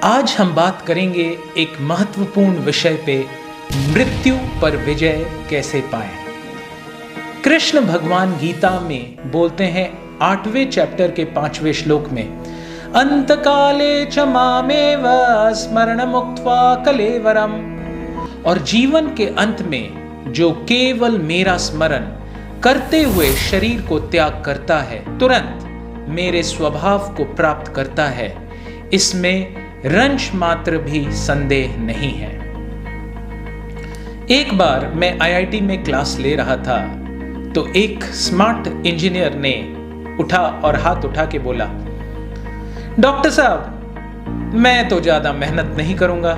आज हम बात करेंगे एक महत्वपूर्ण विषय पे, मृत्यु पर विजय कैसे पाएं। कृष्ण भगवान गीता में बोलते हैं 8वें चैप्टर के 5वें श्लोक में, अंतकाले च मामेव स्मरणमुक्त्वा कलेवरम। और जीवन के अंत में जो केवल मेरा स्मरण करते हुए शरीर को त्याग करता है, तुरंत मेरे स्वभाव को प्राप्त करता है, इसमें रंश मात्र भी संदेह नहीं है। एक बार मैं आईआईटी में क्लास ले रहा था तो एक स्मार्ट इंजीनियर ने उठा और हाथ उठा के बोला, डॉक्टर साहब मैं तो ज्यादा मेहनत नहीं करूंगा,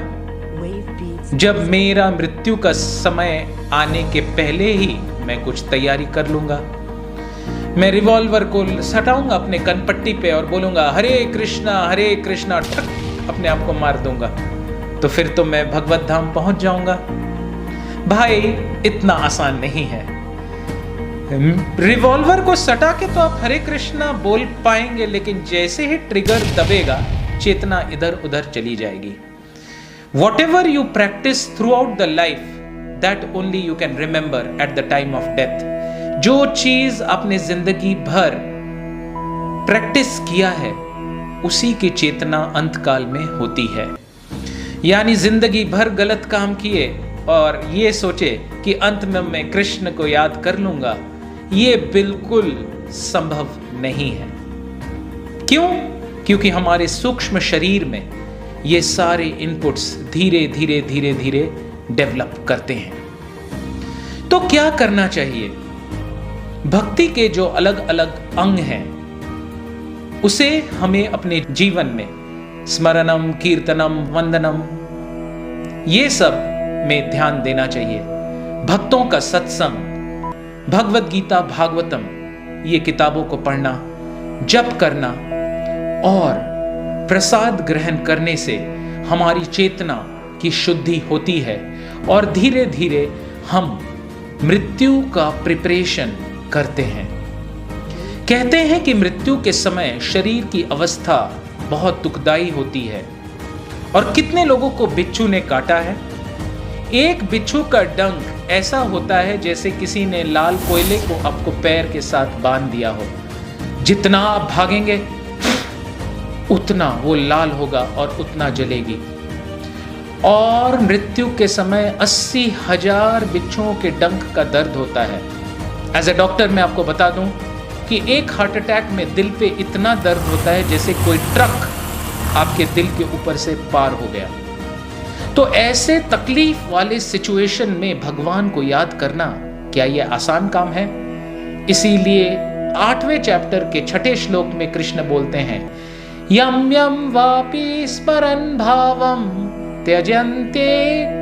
जब मेरा मृत्यु का समय आने के पहले ही मैं कुछ तैयारी कर लूंगा। मैं रिवॉल्वर को सटाऊंगा अपने कनपट्टी पे और बोलूंगा हरे कृष्णा, ठक अपने आप को मार दूंगा, तो फिर तो मैं भगवत धाम पहुंच जाऊंगा। भाई इतना आसान नहीं है। रिवॉल्वर को सटा के तो आप हरे कृष्णा बोल पाएंगे, लेकिन जैसे ही ट्रिगर दबेगा चेतना इधर उधर चली जाएगी। Whatever you practice throughout the life, that only you can remember at the time of death. जो चीज आपने जिंदगी भर प्रैक्टिस किया है उसी की चेतना अंतकाल में होती है। यानी जिंदगी भर गलत काम किए और ये सोचे कि अंत में मैं कृष्ण को याद कर लूंगा, ये बिल्कुल संभव नहीं है। क्यों? क्योंकि हमारे सूक्ष्म शरीर में ये सारे इनपुट्स धीरे धीरे डेवलप करते हैं। तो क्या करना चाहिए? भक्ति के जो अलग अलग अंग हैं उसे हमें अपने जीवन में स्मरणम, कीर्तनम, वंदनम, ये सब में ध्यान देना चाहिए। भक्तों का सत्संग, भगवत गीता, भागवतम, ये किताबों को पढ़ना, जप करना और प्रसाद ग्रहण करने से हमारी चेतना की शुद्धि होती है और धीरे धीरे हम मृत्यु का प्रिपरेशन करते हैं। कहते हैं कि मृत्यु के समय शरीर की अवस्था बहुत दुखदाई होती है। और कितने लोगों को बिच्छू ने काटा है? एक बिच्छू का डंक ऐसा होता है जैसे किसी ने लाल कोयले को आपको पैर के साथ बांध दिया हो। जितना आप भागेंगे उतना वो लाल होगा और उतना जलेगी। और मृत्यु के समय 80,000 बिच्छुओं के डंक का दर्द होता है। एज ए डॉक्टर मैं आपको बता दूं कि एक हार्ट अटैक में दिल पे इतना दर्द होता है जैसे कोई ट्रक आपके दिल के ऊपर से पार हो गया। तो ऐसे तकलीफ वाले सिचुएशन में भगवान को याद करना क्या ये आसान काम है? इसीलिए 8वें चैप्टर के 6ठे श्लोक में कृष्ण बोलते हैं, यम यम वापि स्मरन् भावम त्यजन्ते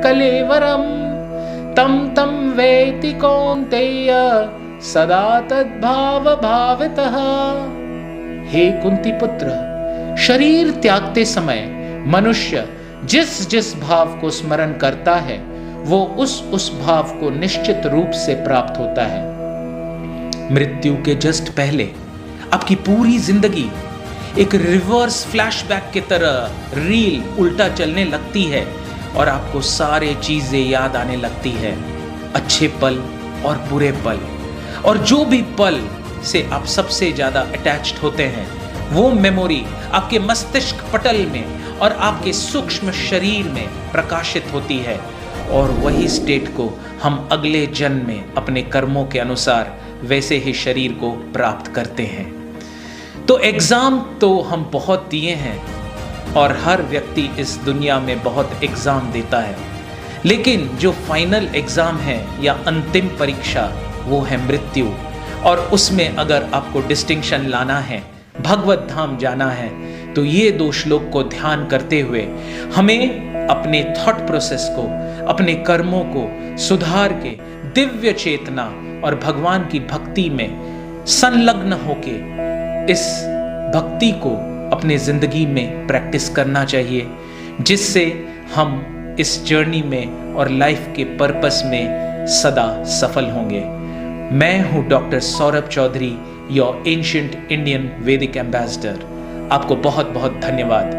कलेवरम तम तम वेति कौन्तेय सदा तद्भाव भावतः। हे कुंती पुत्र, शरीर त्यागते समय मनुष्य जिस जिस भाव को स्मरण करता है वो उस भाव को निश्चित रूप से प्राप्त होता है। मृत्यु के जस्ट पहले आपकी पूरी जिंदगी एक रिवर्स फ्लैशबैक की तरह रील उल्टा चलने लगती है और आपको सारे चीजें याद आने लगती है, अच्छे पल और बुरे पल। और जो भी पल से आप सबसे ज्यादा अटैच्ड होते हैं वो मेमोरी आपके मस्तिष्क पटल में और आपके सूक्ष्म शरीर में प्रकाशित होती है और वही स्टेट को हम अगले जन्म में अपने कर्मों के अनुसार वैसे ही शरीर को प्राप्त करते हैं। तो एग्जाम तो हम बहुत दिए हैं और हर व्यक्ति इस दुनिया में बहुत एग्जाम देता है, लेकिन जो फाइनल एग्जाम है या अंतिम परीक्षा वो है मृत्यु। और उसमें अगर आपको डिस्टिंक्शन लाना है, भगवत धाम जाना है, तो ये 2 श्लोक को ध्यान करते हुए हमें अपने थॉट प्रोसेस को, अपने कर्मों को सुधार के दिव्य चेतना और भगवान की भक्ति में संलग्न होके इस भक्ति को अपने जिंदगी में प्रैक्टिस करना चाहिए, जिससे हम इस जर्नी में और लाइफ के पर्पस में सदा सफल होंगे। मैं हूं doctor Saurabh Chaudhary, your ancient Indian Vedic ambassador. आपको बहुत बहुत धन्यवाद।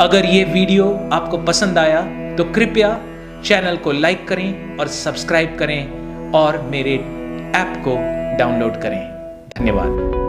अगर ये वीडियो आपको पसंद आया तो कृपया चैनल को लाइक करें और सब्सक्राइब करें और मेरे ऐप को डाउनलोड करें। धन्यवाद।